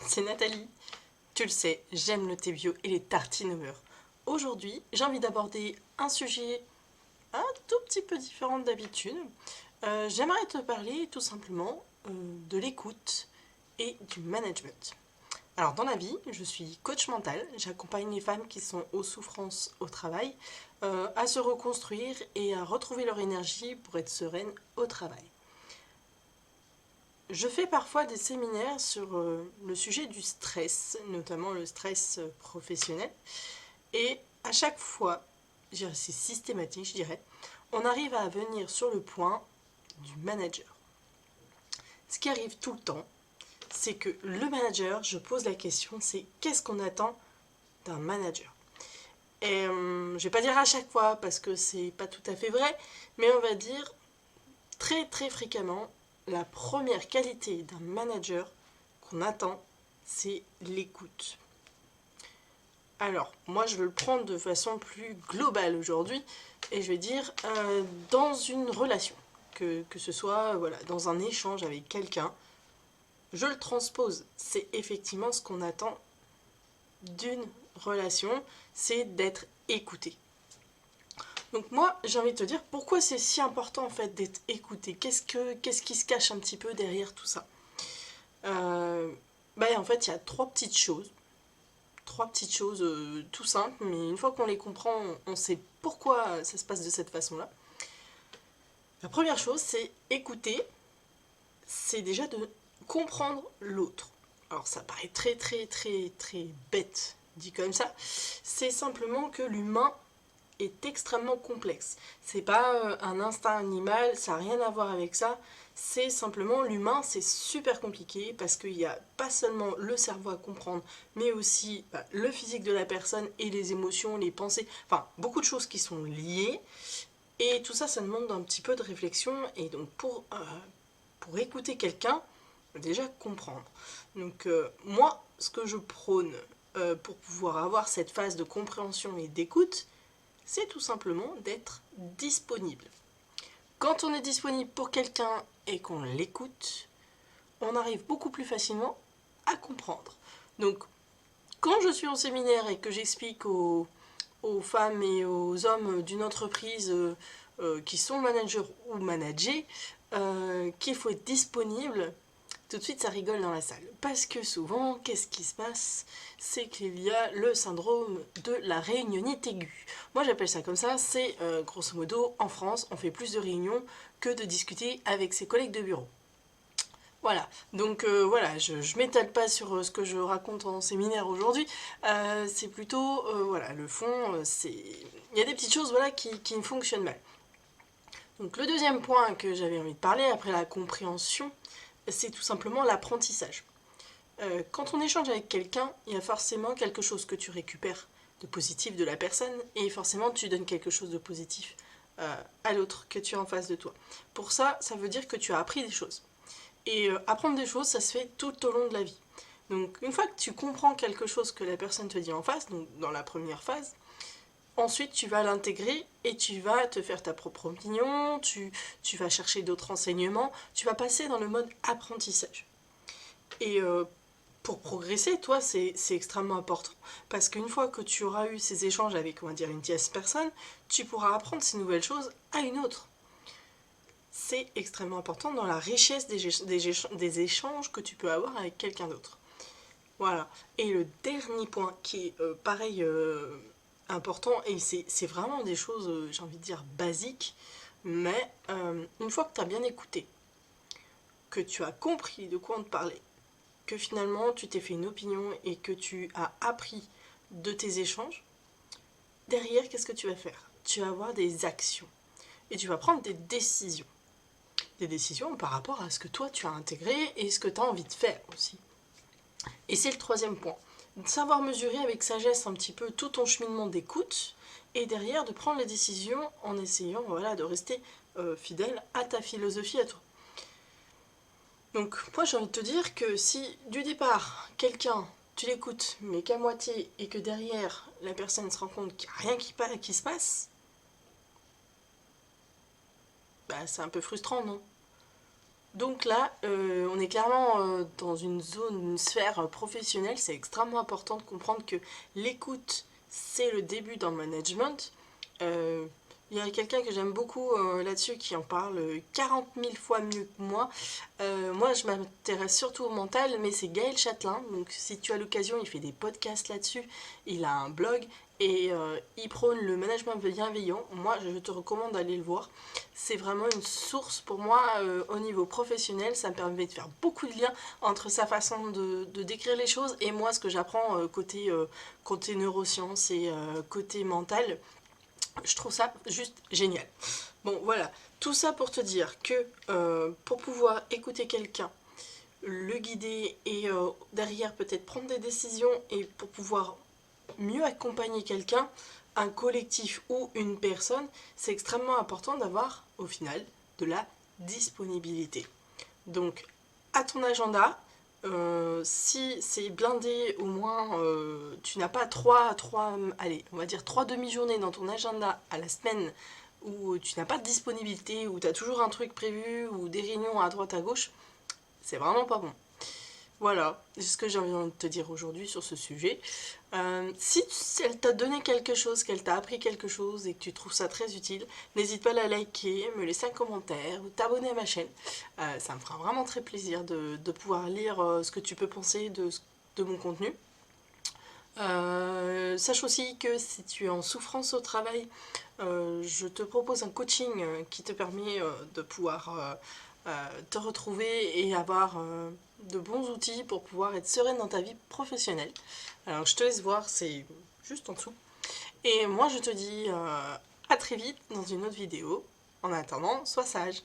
c'est Nathalie. Tu le sais, j'aime le thé bio et les tartines au beurre. Aujourd'hui, j'ai envie d'aborder un sujet un tout petit peu différent d'habitude. J'aimerais te parler tout simplement de l'écoute et du management. Alors dans la vie, je suis coach mental, j'accompagne les femmes qui sont aux souffrances au travail à se reconstruire et à retrouver leur énergie pour être sereines au travail. Je fais parfois des séminaires sur le sujet du stress, notamment le stress professionnel. Et à chaque fois, c'est systématique je dirais, on arrive à venir sur le point du manager. Ce qui arrive tout le temps, c'est que le manager, je pose la question, c'est qu'est-ce qu'on attend d'un manager? Et je vais pas dire à chaque fois parce que c'est pas tout à fait vrai, mais on va dire très très fréquemment, la première qualité d'un manager qu'on attend, c'est l'écoute. Alors, moi je veux le prendre de façon plus globale aujourd'hui, et je vais dire dans une relation, que ce soit voilà, dans un échange avec quelqu'un, je le transpose. C'est effectivement ce qu'on attend d'une relation, c'est d'être écouté. Donc moi, j'ai envie de te dire pourquoi c'est si important en fait d'être écouté. Qu'est-ce qui se cache un petit peu derrière tout ça? En fait, il y a trois petites choses. Trois petites choses tout simples, mais une fois qu'on les comprend, on sait pourquoi ça se passe de cette façon-là. La première chose, c'est écouter. C'est déjà de comprendre l'autre. Alors ça paraît très très très très bête, dit comme ça. C'est simplement que l'humain est extrêmement complexe. C'est pas un instinct animal, ça n'a rien à voir avec ça. C'est simplement l'humain, c'est super compliqué parce qu'il n'y a pas seulement le cerveau à comprendre, mais aussi le physique de la personne et les émotions, les pensées, enfin beaucoup de choses qui sont liées. Et tout ça, ça demande un petit peu de réflexion. Et donc pour écouter quelqu'un, déjà comprendre. Donc moi, ce que je prône pour pouvoir avoir cette phase de compréhension et d'écoute, c'est tout simplement d'être disponible. Quand on est disponible pour quelqu'un et qu'on l'écoute, on arrive beaucoup plus facilement à comprendre. Donc, quand je suis en séminaire et que j'explique aux femmes et aux hommes d'une entreprise qui sont managers ou managés qu'il faut être disponible, tout de suite ça rigole dans la salle. Parce que souvent, qu'est-ce qui se passe? C'est qu'il y a le syndrome de la réunionnite aiguë. Moi j'appelle ça comme ça, c'est grosso modo, en France, on fait plus de réunions que de discuter avec ses collègues de bureau. Voilà, donc voilà, je ne m'étale pas sur ce que je raconte en séminaire aujourd'hui, c'est plutôt, voilà, le fond, il y a des petites choses voilà, qui me fonctionnent mal. Donc le deuxième point que j'avais envie de parler, après la compréhension, c'est tout simplement l'apprentissage. Quand on échange avec quelqu'un, il y a forcément quelque chose que tu récupères de positif de la personne, et forcément tu donnes quelque chose de positif à l'autre que tu as en face de toi. Pour ça, ça veut dire que tu as appris des choses. Et apprendre des choses, ça se fait tout au long de la vie. Donc une fois que tu comprends quelque chose que la personne te dit en face, donc dans la première phase, ensuite tu vas l'intégrer et tu vas te faire ta propre opinion, tu vas chercher d'autres renseignements, tu vas passer dans le mode apprentissage. Et pour progresser, toi, c'est extrêmement important. Parce qu'une fois que tu auras eu ces échanges avec, on va dire, une tierce personne, tu pourras apprendre ces nouvelles choses à une autre. C'est extrêmement important dans la richesse des échanges que tu peux avoir avec quelqu'un d'autre. Voilà. Et le dernier point qui est pareil important, et c'est vraiment des choses, j'ai envie de dire, basiques, mais une fois que tu as bien écouté, que tu as compris de quoi on te parlait, que finalement tu t'es fait une opinion et que tu as appris de tes échanges, derrière, qu'est-ce que tu vas faire? Tu vas avoir des actions et tu vas prendre des décisions. Des décisions par rapport à ce que toi tu as intégré et ce que tu as envie de faire aussi. Et c'est le troisième point. Savoir mesurer avec sagesse un petit peu tout ton cheminement d'écoute et derrière de prendre les décisions en essayant voilà, de rester fidèle à ta philosophie à toi. Donc moi j'ai envie de te dire que si du départ quelqu'un tu l'écoutes mais qu'à moitié et que derrière la personne se rend compte qu'il n'y a rien qui se passe, bah c'est un peu frustrant non? Donc là, on est clairement dans une zone, une sphère professionnelle. C'est extrêmement important de comprendre que l'écoute, c'est le début dans le management. Euh, il y a quelqu'un que j'aime beaucoup là-dessus qui en parle 40 000 fois mieux que moi. Moi, je m'intéresse surtout au mental, mais c'est Gaël Châtelain. Donc, si tu as l'occasion, il fait des podcasts là-dessus. Il a un blog et il prône le management bienveillant. Moi, je te recommande d'aller le voir. C'est vraiment une source pour moi au niveau professionnel. Ça me permet de faire beaucoup de liens entre sa façon de décrire les choses et moi, ce que j'apprends côté neurosciences et côté mental. Je trouve ça juste génial. Bon, voilà. Tout ça pour te dire que pour pouvoir écouter quelqu'un, le guider et derrière peut-être prendre des décisions et pour pouvoir mieux accompagner quelqu'un, un collectif ou une personne, c'est extrêmement important d'avoir au final de la disponibilité. Donc à ton agenda, si c'est blindé, au moins tu n'as pas allez, on va dire 3 demi-journées dans ton agenda à la semaine où tu n'as pas de disponibilité, où tu as toujours un truc prévu, ou des réunions à droite à gauche, c'est vraiment pas bon. Voilà, c'est ce que j'ai envie de te dire aujourd'hui sur ce sujet. Si elle t'a donné quelque chose, qu'elle t'a appris quelque chose et que tu trouves ça très utile, n'hésite pas à la liker, me laisser un commentaire ou t'abonner à ma chaîne. Ça me fera vraiment très plaisir de pouvoir lire ce que tu peux penser de mon contenu. Sache aussi que si tu es en souffrance au travail, je te propose un coaching qui te permet de pouvoir te retrouver et avoir de bons outils pour pouvoir être sereine dans ta vie professionnelle. Alors je te laisse voir, c'est juste en dessous. Et moi je te dis à très vite dans une autre vidéo. En attendant, sois sage.